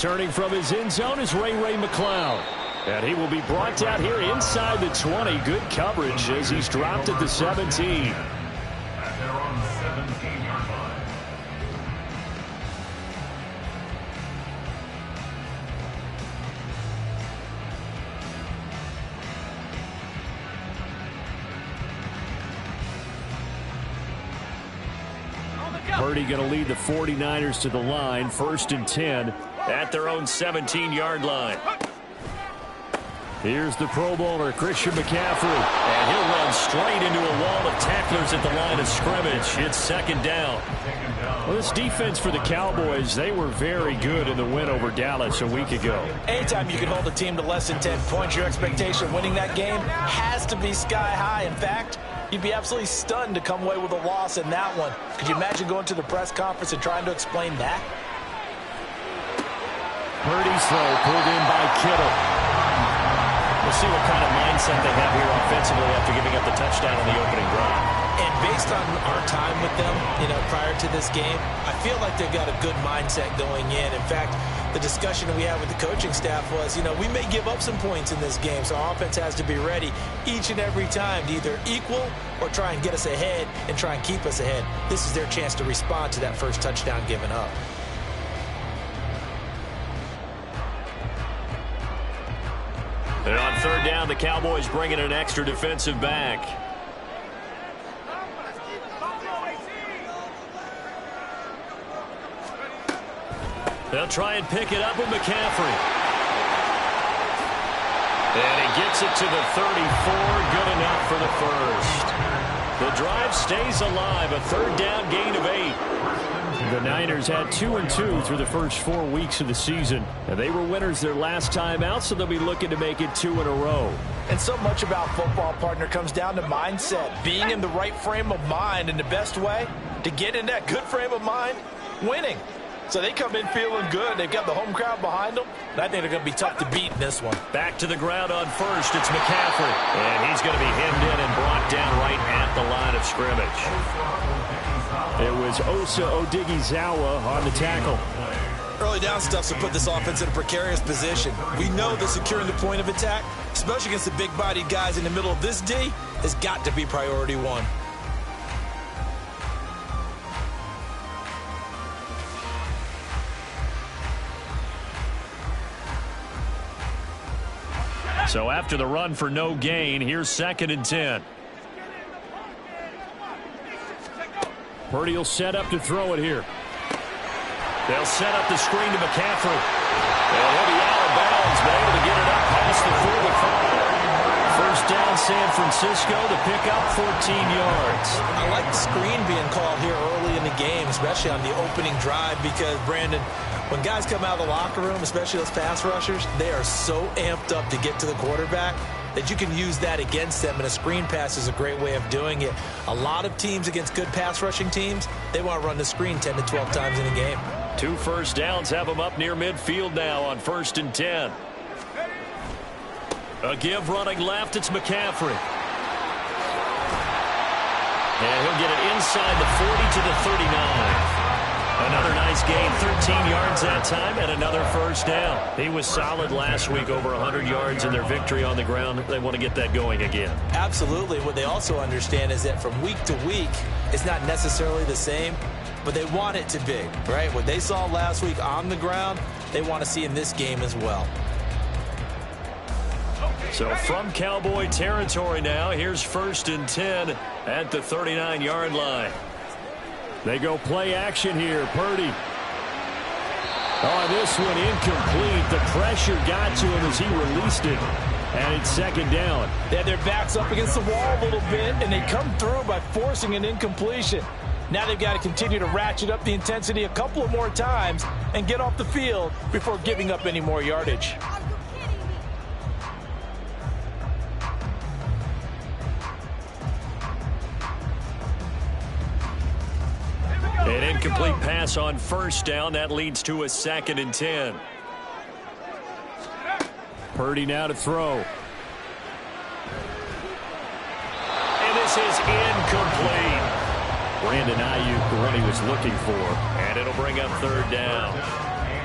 Turning from his end zone is Ray McCloud. And he will be brought down here inside the 20. Good coverage as he's dropped at the 17. Purdy going to lead the 49ers to the line, 1st and 10 at their own 17-yard line. Here's the Pro Bowler, Christian McCaffrey. And he'll run straight into a wall of tacklers at the line of scrimmage. It's 2nd down. Well, this defense for the Cowboys, they were very good in the win over Dallas a week ago. Anytime you can hold a team to less than 10 points, your expectation of winning that game has to be sky high. In fact, you'd be absolutely stunned to come away with a loss in that one. Could you imagine going to the press conference and trying to explain that? Purdy's throw pulled in by Kittle. We'll see what kind of mindset they have here offensively after giving up the touchdown on the opening drive. And based on our time with them, prior to this game, I feel like they've got a good mindset going in. In fact, the discussion that we had with the coaching staff was, we may give up some points in this game, so our offense has to be ready each and every time to either equal or try and get us ahead and try and keep us ahead. This is their chance to respond to that first touchdown given up. And on 3rd down, the Cowboys bring in an extra defensive back. They'll try and pick it up with McCaffrey. And he gets it to the 34. Good enough for the first. The drive stays alive. A 3rd down gain of 8. The Niners had 2-2 through the first 4 weeks of the season. And they were winners their last time out, so they'll be looking to make it 2 in a row. And so much about football, partner, comes down to mindset. Being in the right frame of mind, and the best way to get in that good frame of mind, winning. So they come in feeling good. They've got the home crowd behind them. And I think they're going to be tough to beat in this one. Back to the ground on 1st. It's McCaffrey. And he's going to be hemmed in and brought down right at the line of scrimmage. It was Osa Odighizuwa on the tackle. Early down stuffs will put this offense in a precarious position. We know that securing the point of attack, especially against the big-bodied guys in the middle of this D, has got to be priority 1. So after the run for no gain, here's 2nd and 10. Purdy will set up to throw it here. They'll set up the screen to McCaffrey. And he'll be out of bounds, but able to get it up past the 45. 1st down, San Francisco. The pickup, 14 yards. I like the screen being called here early in the game, especially on the opening drive, because, Brandon, when guys come out of the locker room, especially those pass rushers, they are so amped up to get to the quarterback that you can use that against them, and a screen pass is a great way of doing it. A lot of teams against good pass rushing teams, they want to run the screen 10 to 12 times in a game. 2 first downs have them up near midfield now on 1st and 10. A give running left, it's McCaffrey. And he'll get it inside the 40 to the 39. Another nice gain, 13 yards that time, and another 1st down. He was solid last week, over 100 yards in their victory on the ground. They want to get that going again. Absolutely. What they also understand is that from week to week, it's not necessarily the same, but they want it to be, right? What they saw last week on the ground, they want to see in this game as well. So from Cowboy territory now, here's 1st and 10 at the 39-yard line. They go play action here. Purdy. Oh, this one incomplete. The pressure got to him as he released it. And it's 2nd down. They had their backs up against the wall a little bit, and they come through by forcing an incompletion. Now they've got to continue to ratchet up the intensity a couple of more times and get off the field before giving up any more yardage. An incomplete pass on 1st down. That leads to a 2nd and 10. Purdy now to throw. And this is incomplete. Brandon Ayuk, the one he was looking for. And it'll bring up 3rd down.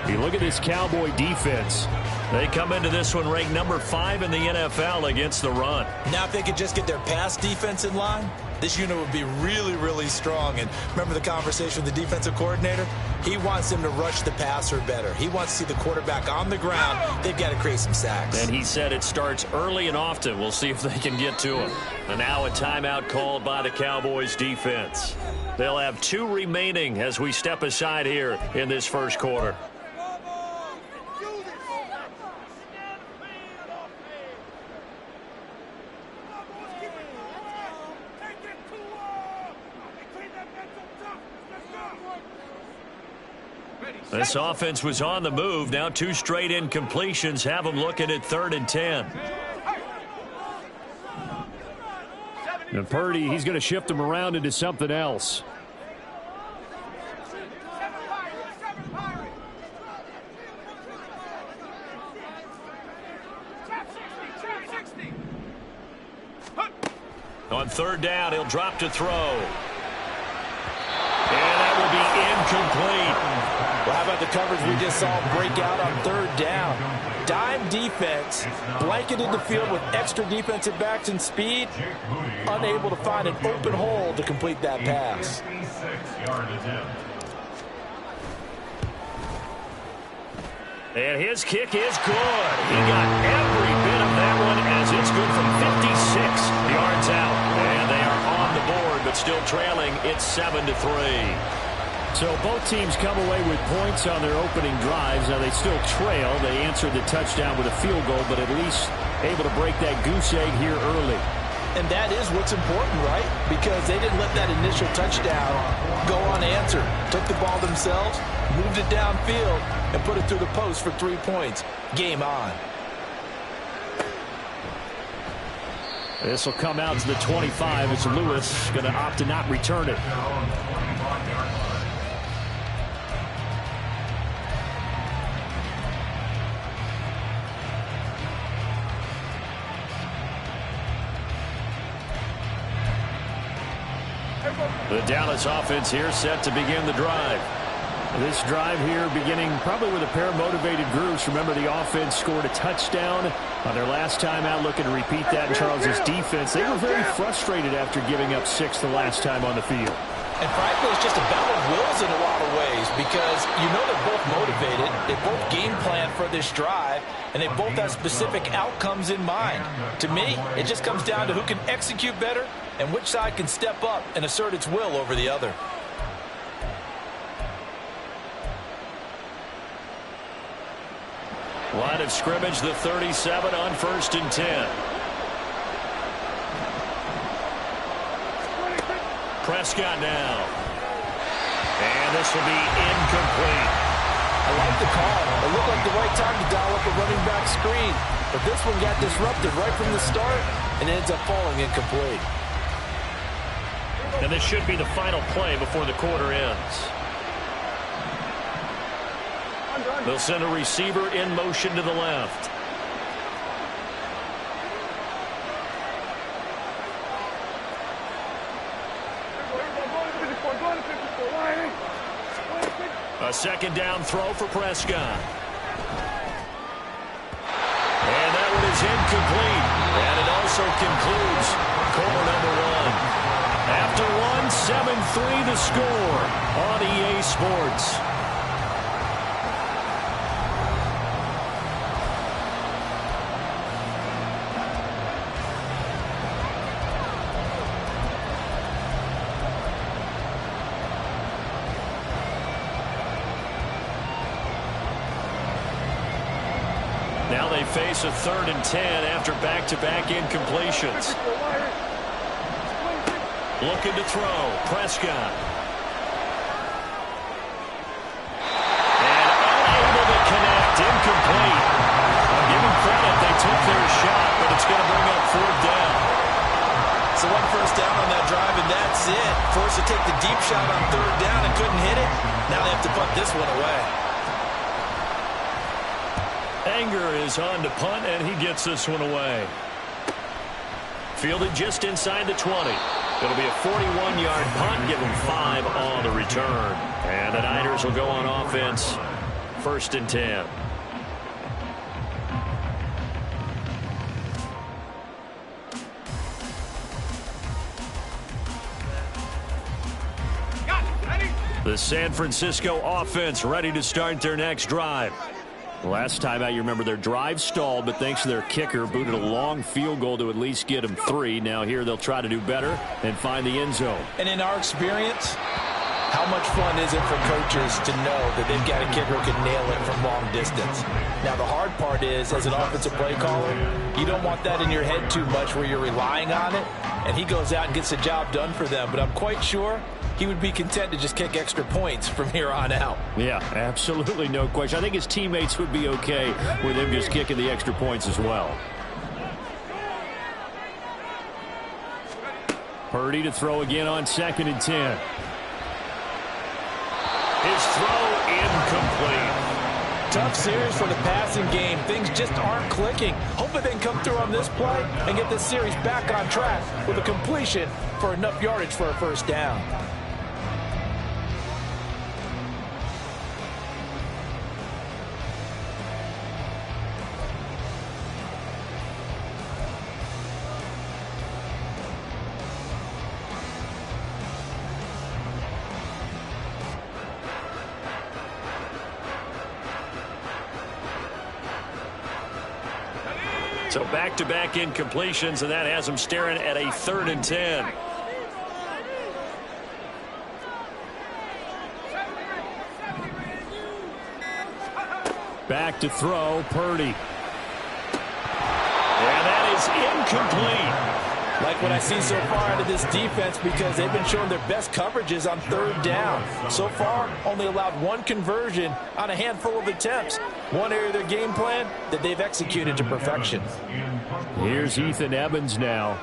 You look at this Cowboy defense. They come into this one ranked number 5 in the NFL against the run. Now if they could just get their pass defense in line, this unit would be really, really strong. And remember the conversation with the defensive coordinator? He wants them to rush the passer better. He wants to see the quarterback on the ground. They've got to create some sacks. And he said it starts early and often. We'll see if they can get to him. And now a timeout called by the Cowboys defense. They'll have 2 remaining as we step aside here in this first quarter. This offense was on the move. Now 2 straight incompletions have them looking at 3rd and 10. And Purdy, he's going to shift them around into something else. On 3rd down, he'll drop to throw. And that will be incomplete. Well, how about the coverage we just saw break out on 3rd down? Dime defense, blanketed the field with extra defensive backs and speed, unable to find an open hole to complete that pass. And his kick is good. He got every bit of that one as it's good from 56 yards out. And they are on the board, but still trailing. It's 7-3. So both teams come away with points on their opening drives. Now they still trail. They answered the touchdown with a field goal, but at least able to break that goose egg here early. And that is what's important, right? Because they didn't let that initial touchdown go unanswered. Took the ball themselves, moved it downfield, and put it through the post for 3 points. Game on. This will come out to the 25 as Lewis going to opt to not return it. The Dallas offense here set to begin the drive. This drive here beginning probably with a pair of motivated groups. Remember, the offense scored a touchdown on their last time out, looking to repeat that in Charles' defense. They were very frustrated after giving up 6 the last time on the field. And frankly, it's just a battle of wills in a lot of ways because you know they're both motivated. They both game plan for this drive, and they both have specific outcomes in mind. To me, it just comes down to who can execute better and which side can step up and assert its will over the other. Line of scrimmage, the 37 on 1st and 10. Prescott now. And this will be incomplete. I like the call. It looked like the right time to dial up a running back screen. But this one got disrupted right from the start and ends up falling incomplete. And this should be the final play before the quarter ends. They'll send a receiver in motion to the left. A 2nd down throw for Prescott. And that one is incomplete. And it also concludes quarter number 1. After one, 7-3 the score on EA Sports. Now they face a 3rd and 10 after back-to-back incompletions. Looking to throw. Prescott. And unable to connect. Incomplete. I'll give them credit. They took their shot, but it's going to bring up 4th down. So 1 first down on that drive, and that's it. Forced to take the deep shot on 3rd down and couldn't hit it. Now they have to punt this one away. Anger is on to punt, and he gets this one away. Fielded just inside the 20. It'll be a 41-yard punt. Give them 5 on the return. And the Niners will go on offense first and 10. The San Francisco offense ready to start their next drive. Last time out, you remember their drive stalled, but thanks to their kicker, booted a long field goal to at least get them 3. Now here they'll try to do better and find the end zone. And in our experience, how much fun is it for coaches to know that they've got a kicker who can nail it from long distance? Now, the hard part is, as an offensive play caller, you don't want that in your head too much where you're relying on it, and he goes out and gets the job done for them. But I'm quite sure he would be content to just kick extra points from here on out. Yeah, absolutely no question. I think his teammates would be okay with him just kicking the extra points as well. Purdy to throw again on 2nd and 10. His throw incomplete. Tough series for the passing game. Things just aren't clicking. Hopefully they can come through on this play and get this series back on track with a completion for enough yardage for a first down. So back-to-back incompletions, and that has them staring at a 3rd and 10. Back to throw, Purdy. And that is incomplete. Like what I see so far out of this defense, because they've been showing their best coverages on 3rd down. So far, only allowed 1 conversion on a handful of attempts. One area of their game plan that they've executed to perfection. Here's Ethan Evans now.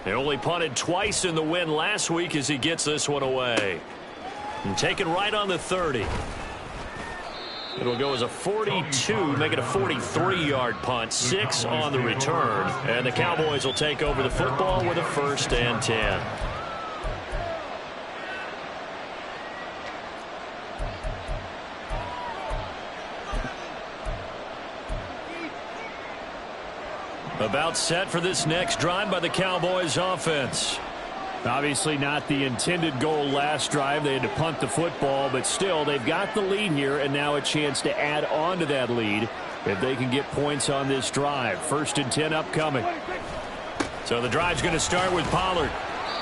They only punted twice in the win last week as he gets this one away. And taken right on the 30. It'll go as a 42, make it a 43-yard punt, 6 on the return. And the Cowboys will take over the football with a 1st and 10. About set for this next drive by the Cowboys offense. Obviously not the intended goal last drive. They had to punt the football, but still they've got the lead here and now a chance to add on to that lead if they can get points on this drive. 1st and 10 upcoming. So the drive's going to start with Pollard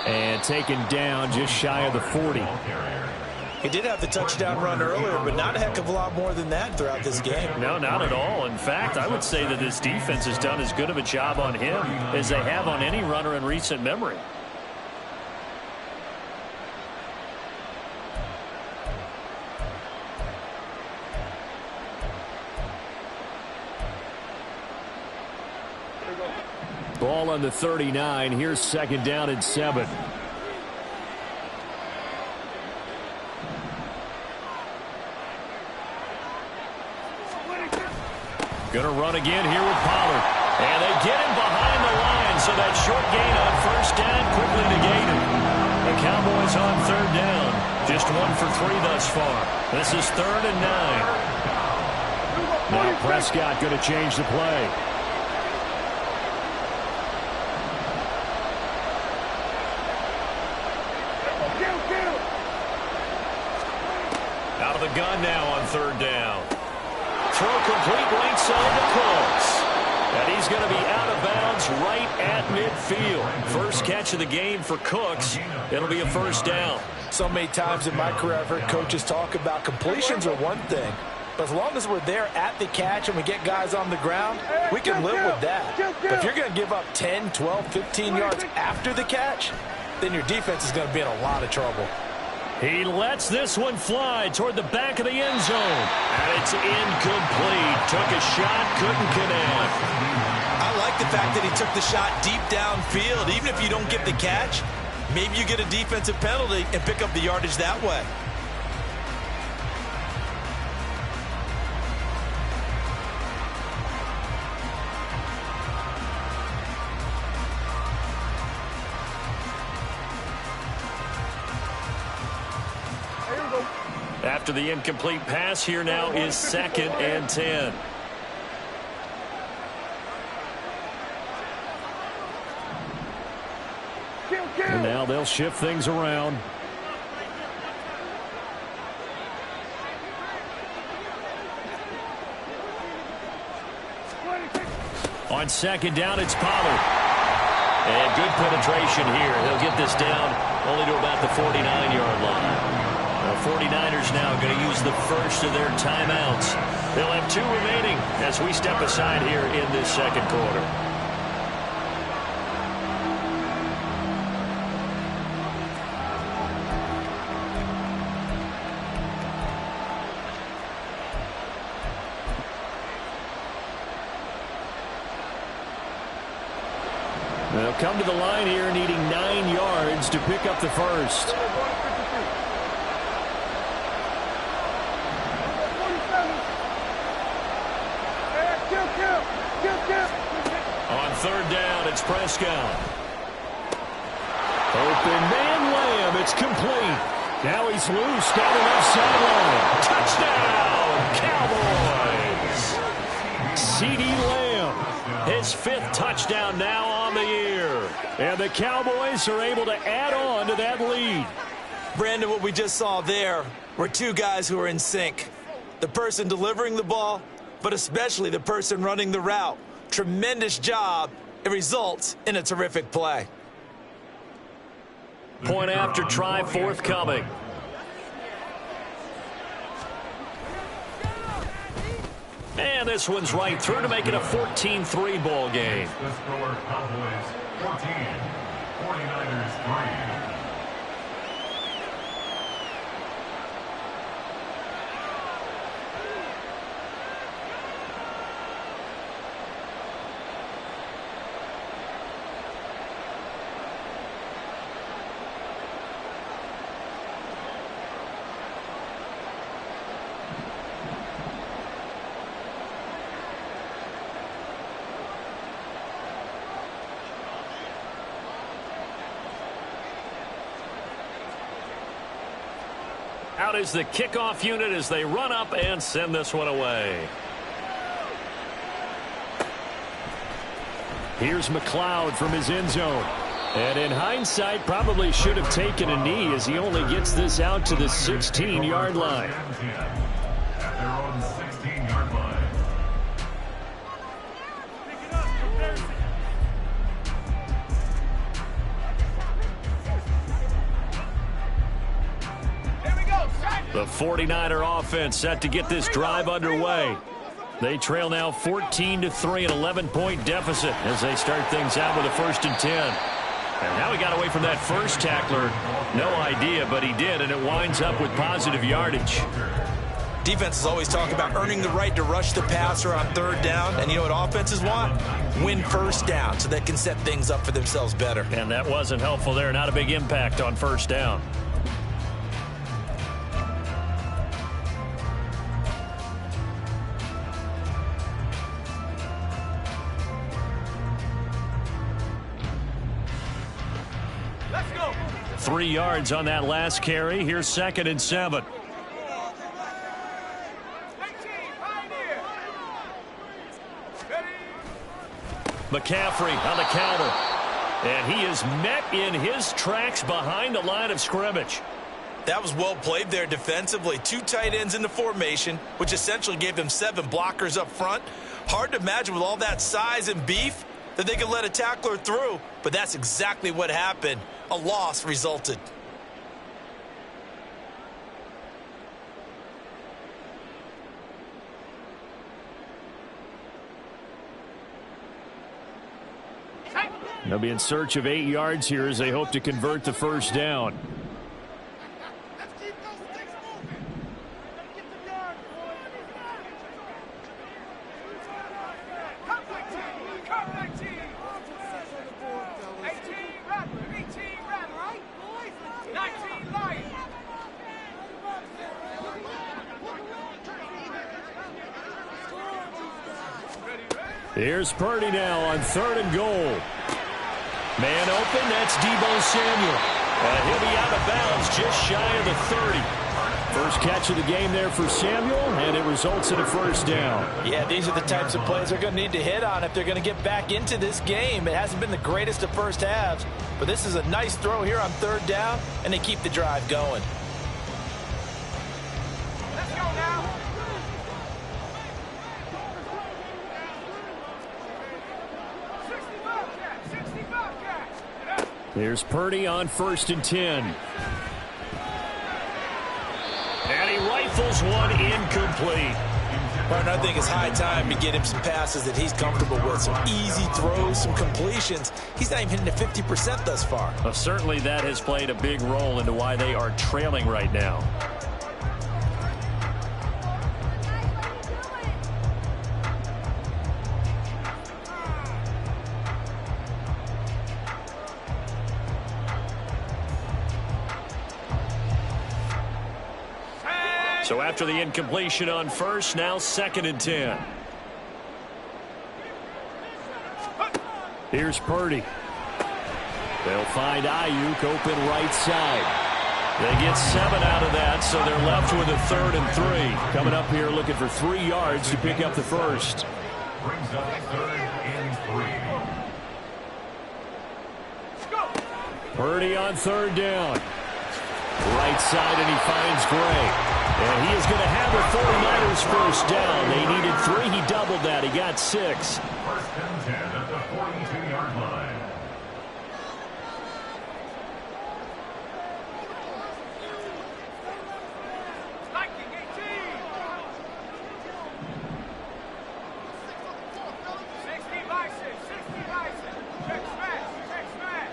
and taken down just shy of the 40. He did have the touchdown run earlier, but not a heck of a lot more than that throughout this game. No, not at all. In fact, I would say that this defense has done as good of a job on him as they have on any runner in recent memory. Ball on the 39. Here's 2nd down and 7. Going to run again here with Pollard. And they get him behind the line, so that short gain on 1st down quickly negated. The Cowboys on 3rd down. Just 1 for 3 thus far. This is 3rd and 9. Now Prescott going to change the play. Out of the gun now on 3rd down. Throw complete right side to Cooks. And he's going to be out of bounds right at midfield. First catch of the game for Cooks. It'll be a 1st down. So many times in my career I've heard coaches talk about completions are one thing. But as long as we're there at the catch and we get guys on the ground, we can live with that. But if you're going to give up 10, 12, 15 yards after the catch, then your defense is going to be in a lot of trouble. He lets this one fly toward the back of the end zone. And it's incomplete. Took a shot, couldn't connect. I like the fact that he took the shot deep downfield. Even if you don't get the catch, maybe you get a defensive penalty and pick up the yardage that way. After the incomplete pass, here now is 2nd and 10. And now they'll shift things around. On 2nd down, it's Pollard. And good penetration here. He'll get this down only to about the 49-yard line. The 49ers now going to use the first of their timeouts. They'll have 2 remaining as we step aside here in this 2nd quarter. They'll come to the line here needing 9 yards to pick up the first. On 3rd down, it's Prescott. Open man Lamb. It's complete. Now he's loose down the left sideline. Touchdown, Cowboys. CeeDee Lamb, his 5th touchdown now on the year. And the Cowboys are able to add on to that lead. Brandon, what we just saw there were 2 guys who are in sync. The person delivering the ball, but especially the person running the route. Tremendous job. It results in a terrific play. Point after try forthcoming. And this one's right through to make it a 14-3 ball game. The score, Cowboys 14, 49ers 3. Out is the kickoff unit as they run up and send this one away. Here's McLeod from his end zone. And in hindsight, probably should have taken a knee as he only gets this out to the 16-yard line. At their own 16-yard line. The 49er offense set to get this drive underway. They trail now 14-3, an 11-point deficit as they start things out with a 1st and 10. And how he got away from that first tackler, no idea, but he did, and it winds up with positive yardage. Defenses always talk about earning the right to rush the passer on 3rd down, and you know what offenses want? Win 1st down so they can set things up for themselves better. And that wasn't helpful there, not a big impact on 1st down. Let's go. 3 yards on that last carry. Here's 2nd and 7. McCaffrey on the counter. And he is met in his tracks behind the line of scrimmage. That was well played there defensively. 2 tight ends in the formation, which essentially gave them 7 blockers up front. Hard to imagine with all that size and beef that they could let a tackler through, but that's exactly what happened. A loss resulted. They'll be in search of 8 yards here as they hope to convert the 1st down. Here's Purdy now on 3rd and goal. Man open, that's Deebo Samuel. And he'll be out of bounds just shy of the 30. First catch of the game there for Samuel, and it results in a first down. Yeah, these are the types of plays they're going to need to hit on if they're going to get back into this game. It hasn't been the greatest of first halves, but this is a nice throw here on third down, and they keep the drive going. Let's go now. Here's Purdy on 1st and 10. And he rifles one incomplete. Martin, I think it's high time to get him some passes that he's comfortable with. Some easy throws, some completions. He's not even hitting at 50% thus far. Well, certainly that has played a big role into why they are trailing right now. So after the incompletion on first, now 2nd and 10. Here's Purdy. They'll find Ayuk open right side. They get 7 out of that, so they're left with a 3rd and 3. Coming up here looking for 3 yards to pick up the first. Brings up 3rd and 3. Purdy on 3rd down. Right side, and he finds Gray. And he is going to have the 49ers first down. They needed 3. He doubled that. He got 6. 1st and 10 at the 42-yard line. Lightning 18. 60 by 6. 60 by 6. Check smash. Check smash.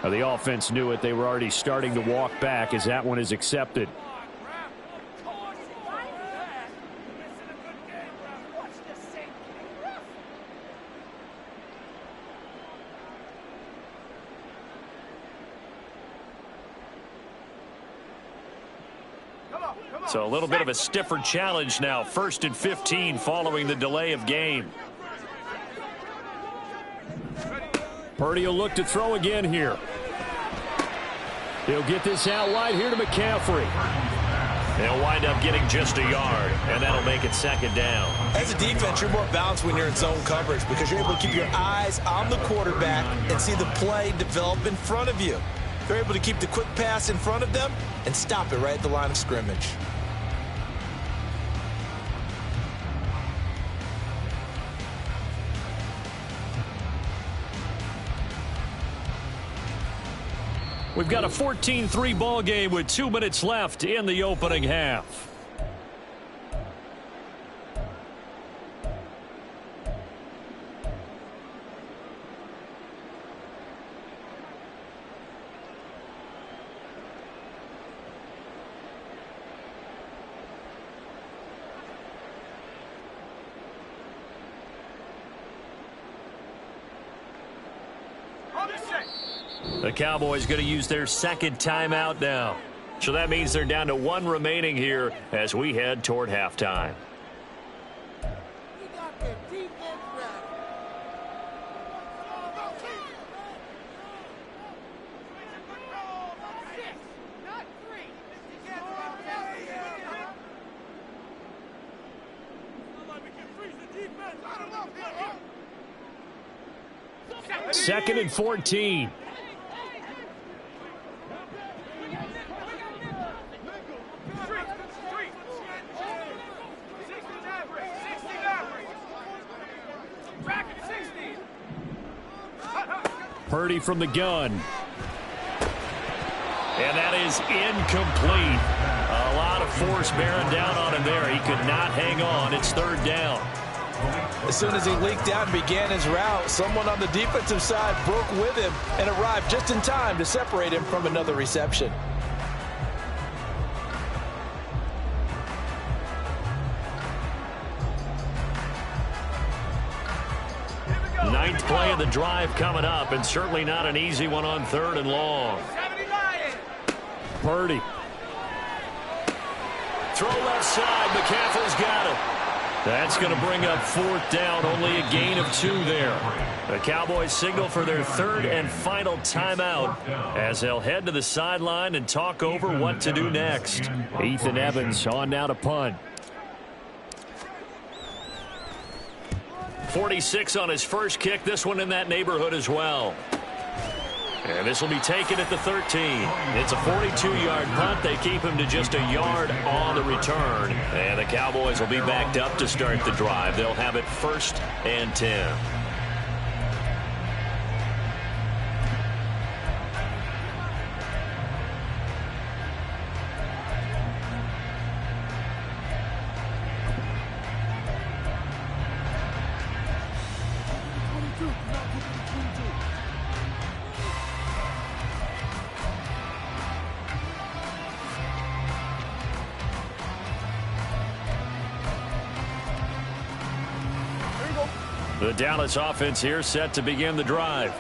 Now the offense knew it. They were already starting to walk back as that one is accepted. So a little bit of a stiffer challenge now. 1st and 15 following the delay of game. Purdy will look to throw again here. He'll get this out wide here to McCaffrey. They'll wind up getting just a yard, and that'll make it 2nd down. As a defense, you're more balanced when you're in zone coverage because you're able to keep your eyes on the quarterback and see the play develop in front of you. They're able to keep the quick pass in front of them and stop it right at the line of scrimmage. We've got a 14-3 ball game with 2 minutes left in the opening half. The Cowboys going to use their 2nd timeout now. So that means they're down to 1 remaining here as we head toward halftime. Second and 14. Purdy from the gun. And that is incomplete. A lot of force bearing down on him there. He could not hang on. It's 3rd down. As soon as he leaked out and began his route, someone on the defensive side broke with him and arrived just in time to separate him from another reception. Ninth play of the drive coming up, and certainly not an easy one on 3rd and long. Purdy. Throw left side. McCaffrey's got it. That's going to bring up 4th down, only a gain of 2 there. The Cowboys signal for their 3rd and final timeout as they'll head to the sideline and talk over what to do next. Ethan Evans on now to punt. 46 on his first kick, this one in that neighborhood as well. And this will be taken at the 13. It's a 42-yard punt. They keep him to just a yard on the return. And the Cowboys will be backed up to start the drive. They'll have it 1st and 10. The Dallas offense here set to begin the drive.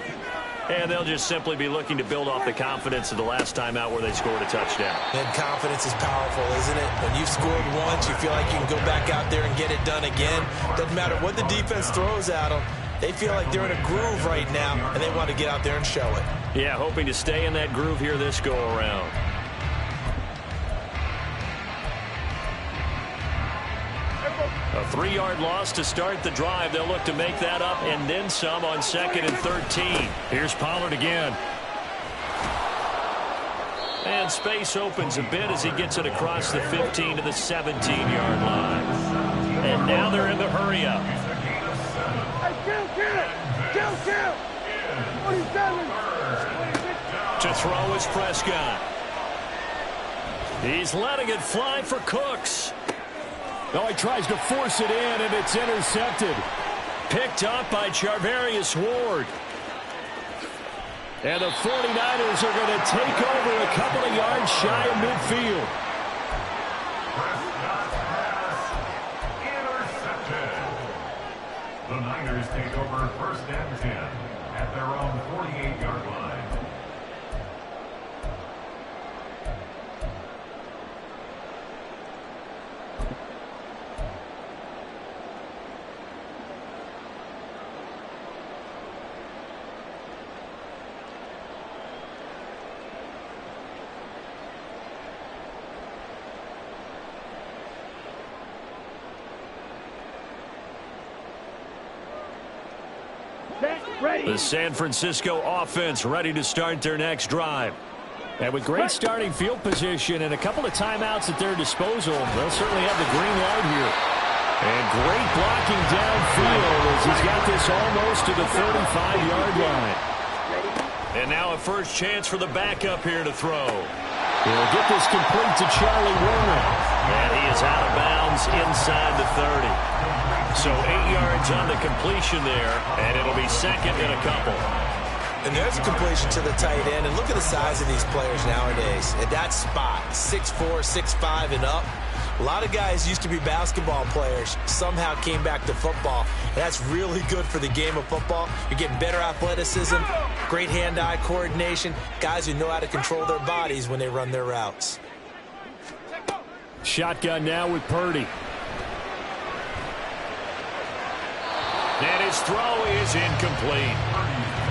And they'll just simply be looking to build off the confidence of the last time out where they scored a touchdown. And confidence is powerful, isn't it? When you've scored once, you feel like you can go back out there and get it done again. Doesn't matter what the defense throws at them. They feel like they're in a groove right now, and they want to get out there and show it. Yeah, hoping to stay in that groove here this go-around. A 3-yard loss to start the drive. They'll look to make that up and then some on 2nd and 13. Here's Pollard again. And space opens a bit as he gets it across the 15 to the 17-yard line. And now they're in the hurry-up. To throw is Prescott. He's letting it fly for Cooks. Oh, he tries to force it in, and it's intercepted. Picked up by Charvarius Ward. And the 49ers are going to take over a couple of yards shy of midfield. Intercepted. The Niners take over 1st and 10 at their own 48-yard line. The San Francisco offense ready to start their next drive. And with great starting field position and a couple of timeouts at their disposal, they'll certainly have the green light here. And great blocking downfield as he's got this almost to the 35-yard line. And now a first chance for the backup here to throw. He'll get this complete to Charlie Warner. And he is out of bounds inside the 30. So 8 yards on the completion there, and it'll be 2nd and a couple. And there's a completion to the tight end. And look at the size of these players nowadays. At that spot, 6'4", 6'5", and up. A lot of guys used to be basketball players, somehow came back to football. And that's really good for the game of football. You're getting better athleticism, great hand-eye coordination, guys who know how to control their bodies when they run their routes. Shotgun now with Purdy. And his throw is incomplete.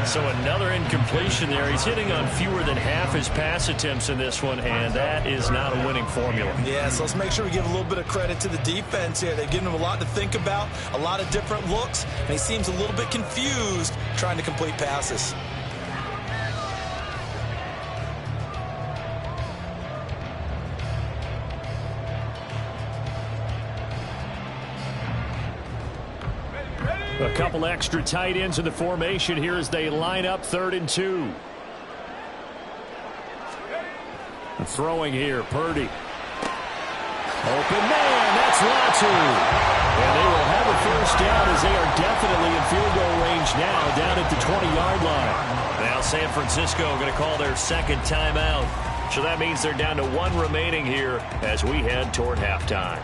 So another incompletion there. He's hitting on fewer than half his pass attempts in this one, and that is not a winning formula. Yeah, so let's make sure we give a little bit of credit to the defense here. They've given him a lot to think about, a lot of different looks, and he seems a little bit confused trying to complete passes. A couple extra tight ends in the formation here as they line up 3rd and 2. Throwing here, Purdy. Open man, that's Latu. And they will have a first down as they are definitely in field goal range now down at the 20-yard line. Now San Francisco going to call their 2nd timeout. So that means they're down to 1 remaining here as we head toward halftime.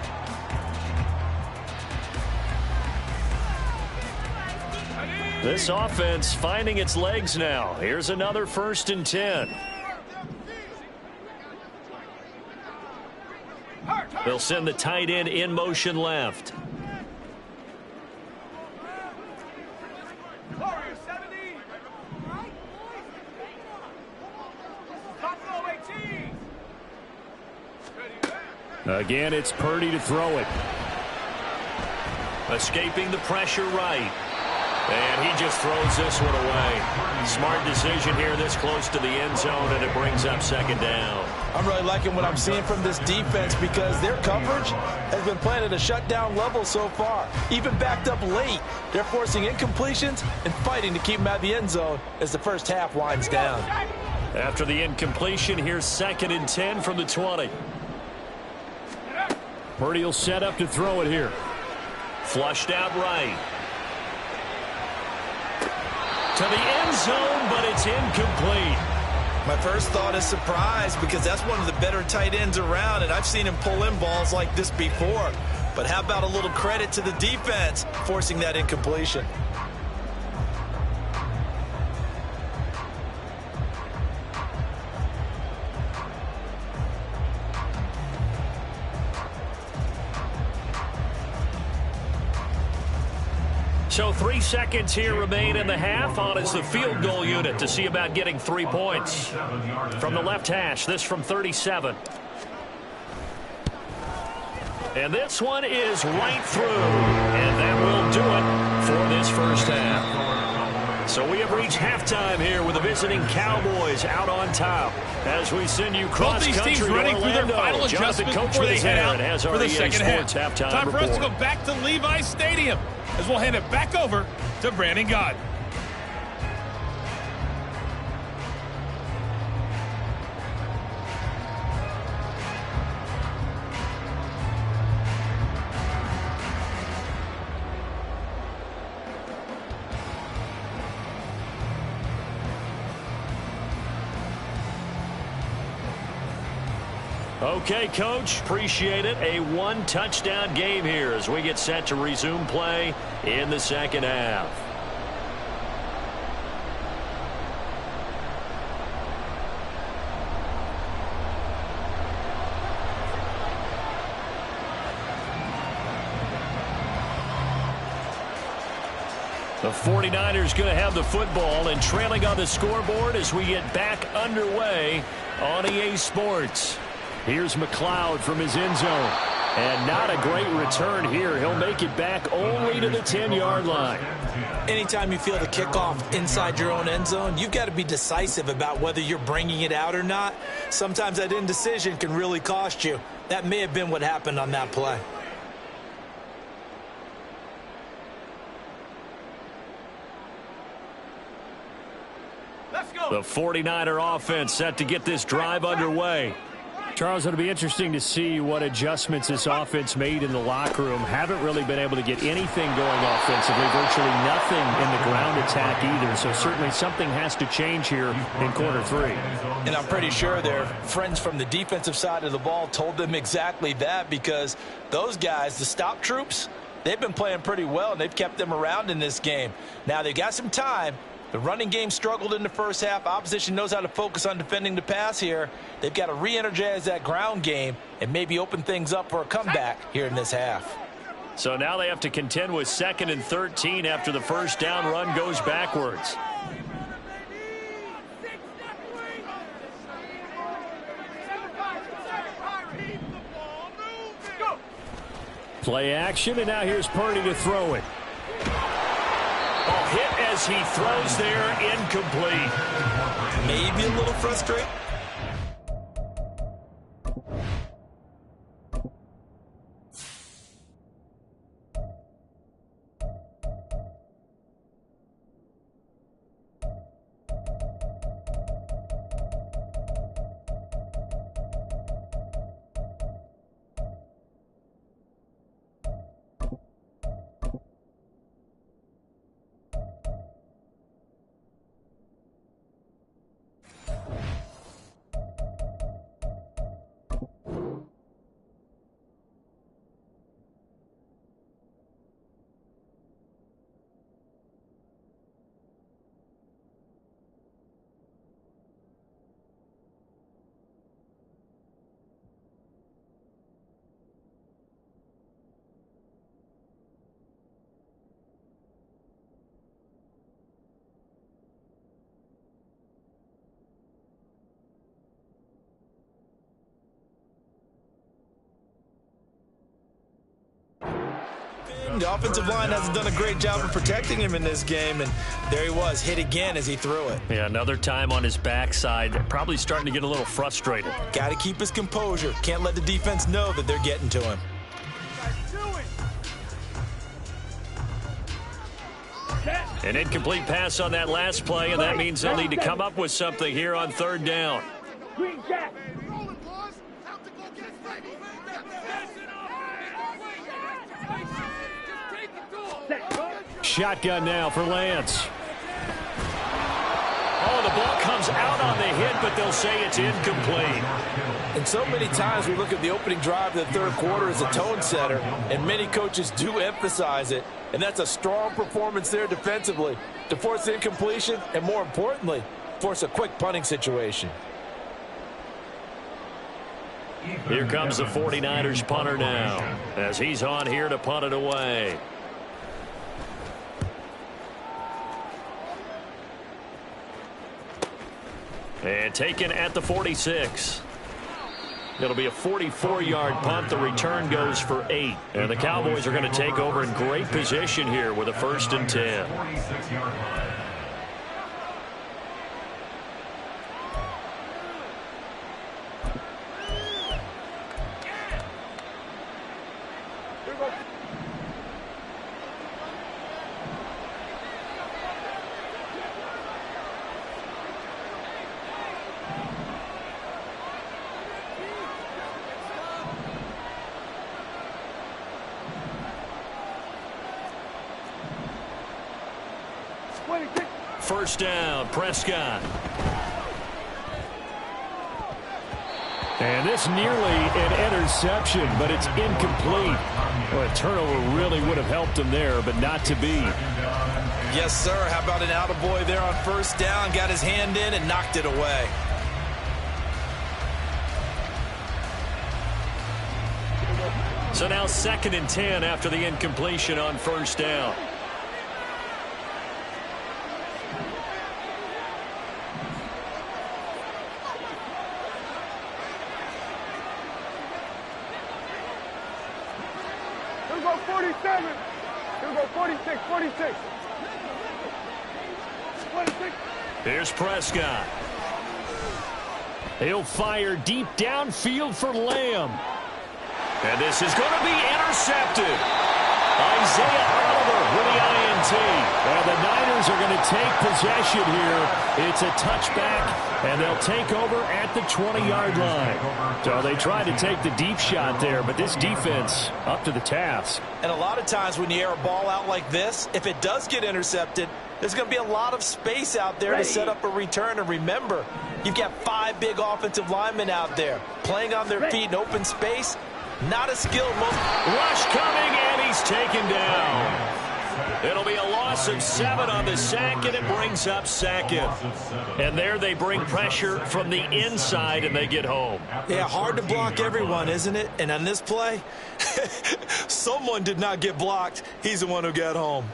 This offense finding its legs now. Here's another 1st and 10. They'll send the tight end in motion left. Again, it's Purdy to throw it. Escaping the pressure right. And he just throws this one away. Smart decision here this close to the end zone, and it brings up second down. I'm really liking what I'm seeing from this defense because their coverage has been playing at a shutdown level so far. Even backed up late, they're forcing incompletions and fighting to keep them out of the end zone as the first half winds down. After the incompletion, here's 2nd and 10 from the 20. Purdy will set up to throw it here. Flushed out right. To the end zone, but it's incomplete. My first thought is surprise because that's one of the better tight ends around, and I've seen him pull in balls like this before. But how about a little credit to the defense forcing that incompletion? So 3 seconds here remain in the half. On is the field goal unit to see about getting 3 points. From the left hash, this from 37. And this one is right through. And that will do it for this first half. So we have reached halftime here with the visiting Cowboys out on top. As we send you cross-country Both these teams running through their final adjustments before they head out for the second half. Time for us to go back to Levi's Stadium as we'll hand it back over to Brandon Gaudin. Okay, Coach, appreciate it. A one-touchdown game here as we get set to resume play in the second half. The 49ers going to have the football and trailing on the scoreboard as we get back underway on EA Sports. Here's McLeod from his end zone. And not a great return here. He'll make it back only to the 10-yard line. Anytime you feel the kickoff inside your own end zone, you've got to be decisive about whether you're bringing it out or not. Sometimes that indecision can really cost you. That may have been what happened on that play. The 49er offense set to get this drive underway. Charles, it'll be interesting to see what adjustments this offense made in the locker room. Haven't really been able to get anything going offensively, virtually nothing in the ground attack either. So certainly something has to change here in quarter 3. And I'm pretty sure their friends from the defensive side of the ball told them exactly that, because those guys, the stop troops, they've been playing pretty well and they've kept them around in this game. Now they've got some time. The running game struggled in the first half. Opposition knows how to focus on defending the pass here. They've got to re-energize that ground game and maybe open things up for a comeback here in this half. So now they have to contend with 2nd and 13 after the first down run goes backwards. Play action, and now here's Purdy to throw it. Ball hit as he throws there, incomplete. Maybe a little frustrating. Madden, the offensive line hasn't done a great job of protecting him in this game, and there he was, hit again as he threw it. Yeah, another time on his backside, probably starting to get a little frustrated. Got to keep his composure. Can't let the defense know that they're getting to him. An incomplete pass on that last play, and that means they'll need to come up with something here on third down. Shotgun now for Lance. Oh, the ball comes out on the hit, but they'll say it's incomplete. And so many times we look at the opening drive of the third quarter as a tone setter, and many coaches do emphasize it. And that's a strong performance there defensively to force the incompletion and, more importantly, force a quick punting situation. Here comes the 49ers punter now as he's on here to punt it away. And taken at the 46. It'll be a 44-yard punt. The return goes for 8. And the Cowboys are going to take over in great position here with a 1st and 10. 46-yard line. First down, Prescott. And this nearly an interception, but it's incomplete. Well, a turnover really would have helped him there, but not to be. Yes, sir. How about an attaboy there on first down? Got his hand in and knocked it away. So now 2nd and 10 after the incompletion on first down. Here we go 47. Here we go 46, 46. 26. Here's Prescott. He'll fire deep downfield for Lamb. And this is going to be intercepted. Isaiah Oliver with the INT. And the Niners are going to take possession here. It's a touchback, and they'll take over at the 20-yard line. So they tried to take the deep shot there, but this defense up to the task. And a lot of times when you air a ball out like this, if it does get intercepted, there's going to be a lot of space out there to set up a return. And remember, you've got 5 big offensive linemen out there playing on their feet in open space. Not a skilled most. Rush coming, and he's taken down. It'll be a loss of 7 on the sack, and it brings up 2nd. And there they bring pressure from the inside, and they get home. Yeah, hard to block everyone, isn't it? And on this play, someone did not get blocked. He's the one who got home.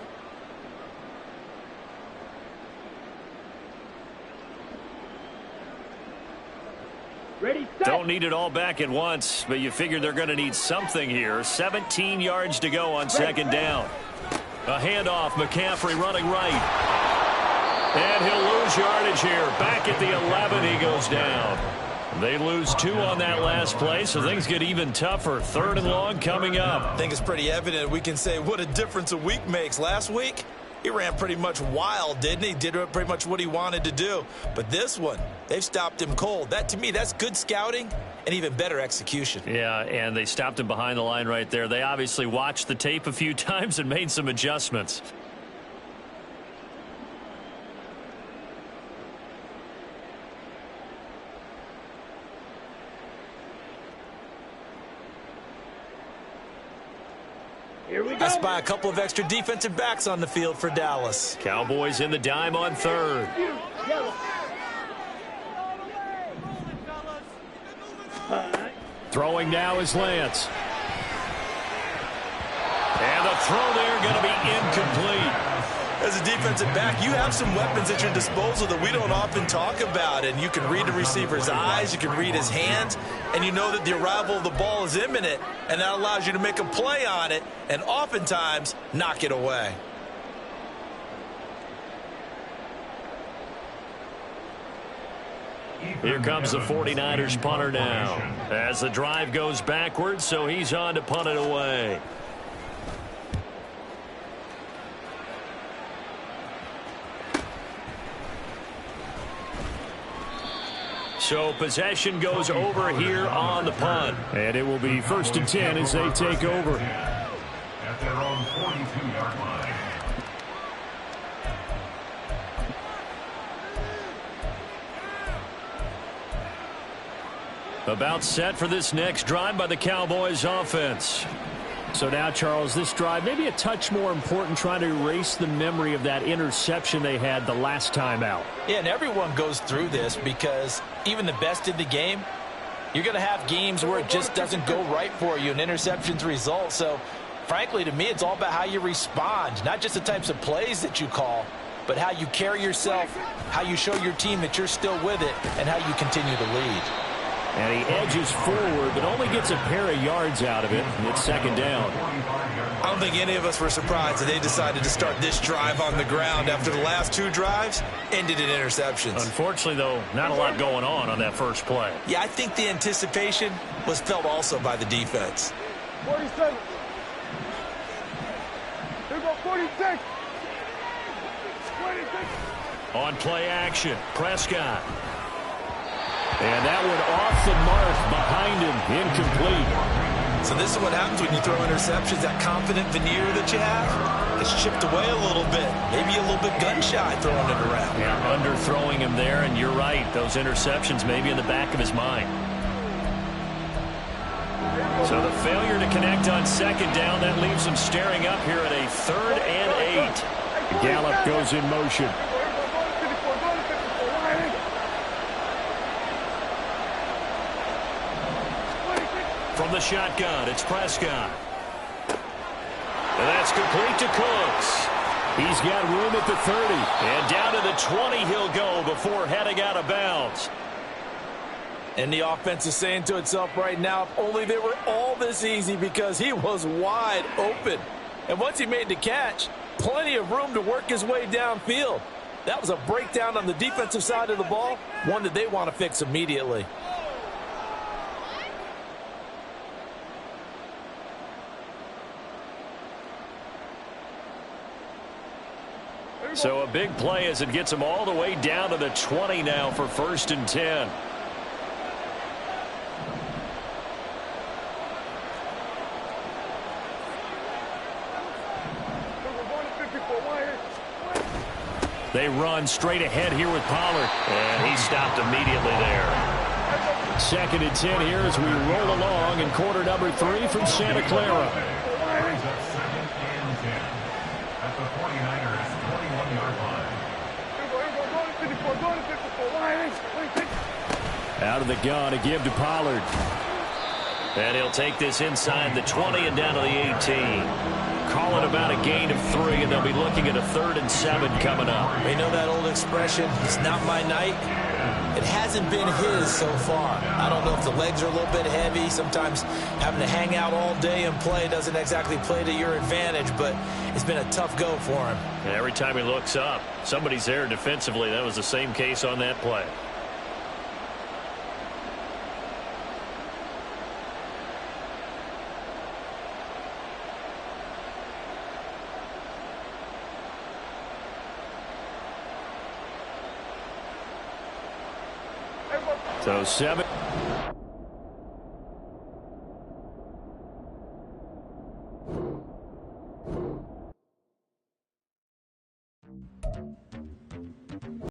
Ready, set. Don't need it all back at once, but you figure they're going to need something here. 17 yards to go on 2nd down. A handoff, McCaffrey running right. And he'll lose yardage here. Back at the 11, he goes down. They lose 2 on that last play, so things get even tougher. 3rd and long coming up. I think it's pretty evident we can say what a difference a week makes. Last week, he ran pretty much wild, didn't he? Did pretty much what he wanted to do. But this one, they've stopped him cold. That, to me, that's good scouting and even better execution. Yeah, and they stopped him behind the line right there. They obviously watched the tape a few times and made some adjustments. Here we go. I spy a couple of extra defensive backs on the field for Dallas. Cowboys in the dime on 3rd. Throwing now is Lance. And the throw there going to be incomplete. As a defensive back, you have some weapons at your disposal that we don't often talk about, and you can read the receiver's eyes, you can read his hands, and you know that the arrival of the ball is imminent, and that allows you to make a play on it and oftentimes knock it away. Here comes the 49ers punter now as the drive goes backwards, so he's on to punt it away. So possession goes over here on the punt. And it will be 1st and 10 as they take over. At their own 42-yard line. About set for this next drive by the Cowboys offense. So now, Charles, this drive maybe a touch more important, trying to erase the memory of that interception they had the last time out. Yeah, and everyone goes through this because even the best in the game, you're going to have games where it just doesn't go right for you and interceptions result. So, frankly, to me, it's all about how you respond, not just the types of plays that you call, but how you carry yourself, how you show your team that you're still with it, and how you continue to lead. And he edges forward, but only gets a pair of yards out of it. And it's 2nd down. I don't think any of us were surprised that they decided to start this drive on the ground after the last 2 drives ended in interceptions. Unfortunately, though, not a lot going on that first play. Yeah, I think the anticipation was felt also by the defense. 47. Here go 46. 26. On play action, Prescott. And that one off the mark behind him, incomplete. So this is what happens when you throw interceptions. That confident veneer that you have, it's chipped away a little bit. Maybe a little bit gun-shy throwing it around. Yeah, underthrowing him there, and you're right. Those interceptions may be in the back of his mind. So the failure to connect on 2nd down, that leaves him staring up here at a 3rd and 8. Gallup goes in motion. From the shotgun, it's Prescott. And that's complete to Cooks. He's got room at the 30. And down to the 20 he'll go before heading out of bounds. And the offense is saying to itself right now, if only they were all this easy, because he was wide open. And once he made the catch, plenty of room to work his way downfield. That was a breakdown on the defensive side of the ball, one that they want to fix immediately. So a big play as it gets him all the way down to the 20 now for 1st and 10. They run straight ahead here with Pollard. And he stopped immediately there. 2nd and 10 here as we roll along in quarter number 3 from Santa Clara. At the 49ers 21-yard line. Out of the gun, a give to Pollard. And he'll take this inside the 20 and down to the 18. Calling about a gain of 3, and they'll be looking at a 3rd and 7 coming up. We know that old expression, it's not my night. It hasn't been his so far. I don't know if the legs are a little bit heavy. Sometimes having to hang out all day and play doesn't exactly play to your advantage, but it's been a tough go for him. And every time he looks up, somebody's there defensively. That was the same case on that play. So 7.